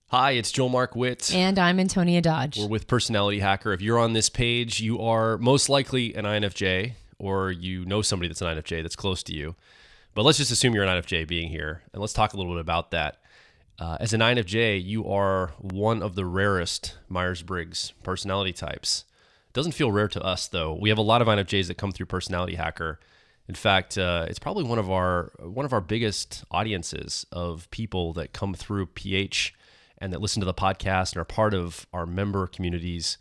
Hi, it's Joel Mark Witt. And I'm Antonia Dodge. We're with Personality Hacker. If you're on this page, you are most likely an INFJ, or you know somebody that's an INFJ that's close to you. But let's just assume you're an INFJ being here, and let's talk a little bit about that. As an INFJ, you are one of the rarest Myers-Briggs personality types. It doesn't feel rare to us, though. We have a lot of INFJs that come through Personality Hacker. In fact, it's probably one of our biggest audiences of people that come through PH and that listen to the podcast and are part of our member communities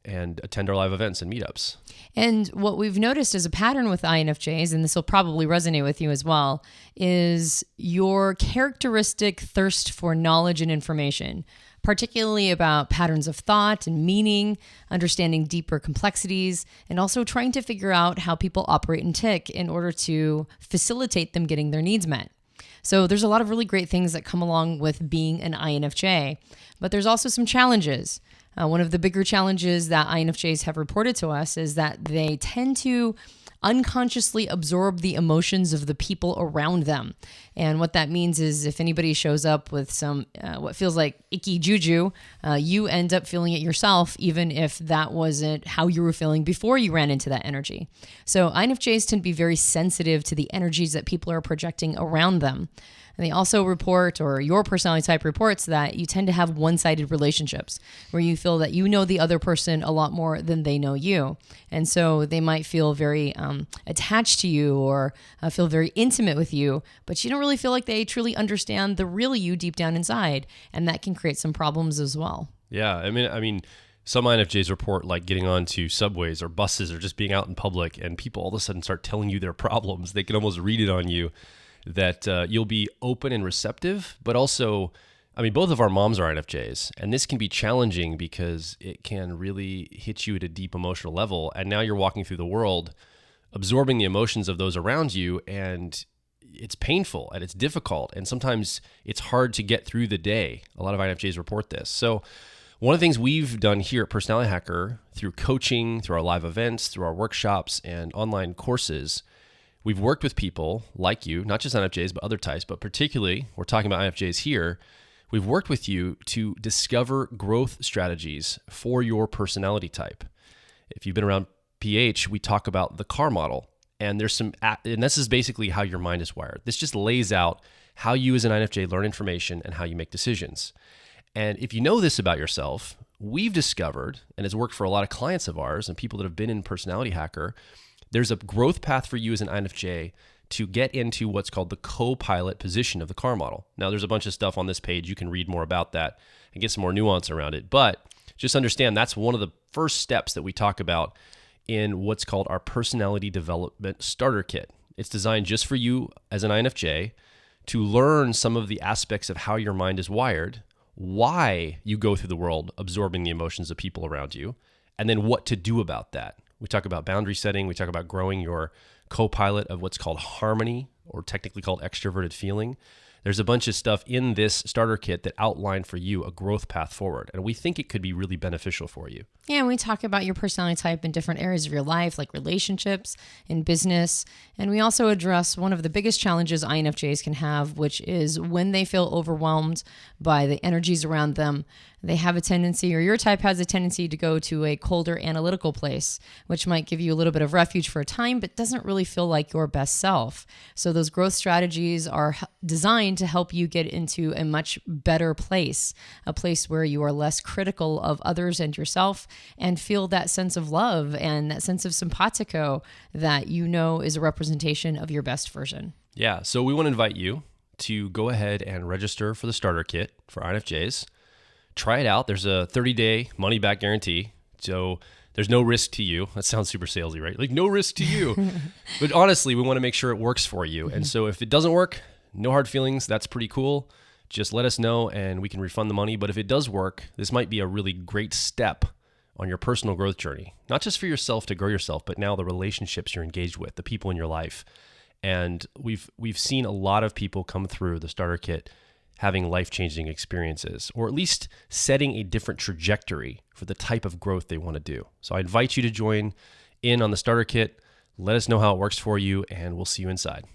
and attend our live events and meetups. And what we've noticed as a pattern with INFJs, and this will probably resonate with you as well, is your characteristic thirst for knowledge and information, particularly about patterns of thought and meaning, understanding deeper complexities, and also trying to figure out how people operate and tick in order to facilitate them getting their needs met. So there's a lot of really great things that come along with being an INFJ, but there's also some challenges. One of the bigger challenges that INFJs have reported to us is that they tend to unconsciously absorb the emotions of the people around them. And what that means is if anybody shows up with some what feels like icky juju, you end up feeling it yourself, even if that wasn't how you were feeling before you ran into that energy. So INFJs tend to be very sensitive to the energies that people are projecting around them. And they also report, or your personality type reports, that you tend to have one-sided relationships where you feel that you know the other person a lot more than they know you. And so they might feel very attached to you or feel very intimate with you, but you don't really feel like they truly understand the real you deep down inside. And that can create some problems as well. Yeah, I mean, some INFJs report like getting onto subways or buses or just being out in public and people all of a sudden start telling you their problems. They can almost read it on you. That you'll be open and receptive, but also, both of our moms are INFJs, and this can be challenging because it can really hit you at a deep emotional level. And now you're walking through the world, absorbing the emotions of those around you, and it's painful and it's difficult. And sometimes it's hard to get through the day. A lot of INFJs report this. So one of the things we've done here at Personality Hacker through coaching, through our live events, through our workshops and online courses, we've worked with people like you, not just INFJs, but other types, but particularly, we're talking about INFJs here. We've worked with you to discover growth strategies for your personality type. If you've been around PH, we talk about the CAR model, and this is basically how your mind is wired. This just lays out how you as an INFJ learn information and how you make decisions. And if you know this about yourself, we've discovered, and it's worked for a lot of clients of ours and people that have been in Personality Hacker, there's a growth path for you as an INFJ to get into what's called the co-pilot position of the CAR model. Now, there's a bunch of stuff on this page. You can read more about that and get some more nuance around it. But just understand that's one of the first steps that we talk about in what's called our personality development starter kit. It's designed just for you as an INFJ to learn some of the aspects of how your mind is wired, why you go through the world absorbing the emotions of people around you, and then what to do about that. We talk about boundary setting. We talk about growing your co-pilot of what's called harmony, or technically called extroverted feeling. There's a bunch of stuff in this starter kit that outline for you a growth path forward. And we think it could be really beneficial for you. Yeah, and we talk about your personality type in different areas of your life, like relationships and business. And we also address one of the biggest challenges INFJs can have, which is when they feel overwhelmed by the energies around them, they have a tendency, or your type has a tendency to go to a colder analytical place, which might give you a little bit of refuge for a time, but doesn't really feel like your best self. So those growth strategies are designed to help you get into a much better place, a place where you are less critical of others and yourself, and feel that sense of love and that sense of simpatico that you know is a representation of your best version. Yeah, so we want to invite you to go ahead and register for the starter kit for INFJs. Try it out. There's a 30-day money-back guarantee, so there's no risk to you. That sounds super salesy, right? Like, no risk to you. But honestly, we want to make sure it works for you. And so if it doesn't work, no hard feelings. That's pretty cool. Just let us know, and we can refund the money. But if it does work, this might be a really great step on your personal growth journey, not just for yourself to grow yourself, but now the relationships you're engaged with, the people in your life. And we've seen a lot of people come through the starter kit having life-changing experiences, or at least setting a different trajectory for the type of growth they want to do. So I invite you to join in on the starter kit. Let us know how it works for you, and we'll see you inside.